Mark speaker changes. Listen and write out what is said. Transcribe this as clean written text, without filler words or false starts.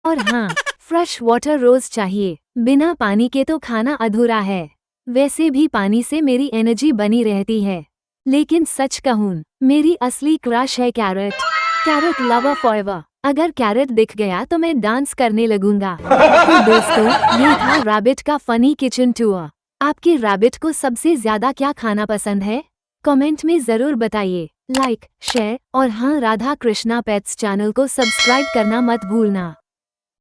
Speaker 1: और हाँ, fresh water रोज चाहिए, बिना पानी के तो खाना अधूरा है। वैसे भी पानी से मेरी एनर्जी बनी रहती है। लेकिन सच कहूँ, मेरी असली क्रश है कैरेट। Carrot lover forever. अगर कैरेट दिख गया तो मैं डांस करने लगूंगा। तो दोस्तों, ये था रैबिट का फनी किचन टूर। आपके रैबिट को सबसे ज्यादा क्या खाना पसंद है? कमेंट में जरूर बताइए। लाइक, शेयर और हाँ, राधा कृष्णा पेट्स चैनल को सब्सक्राइब करना मत भूलना।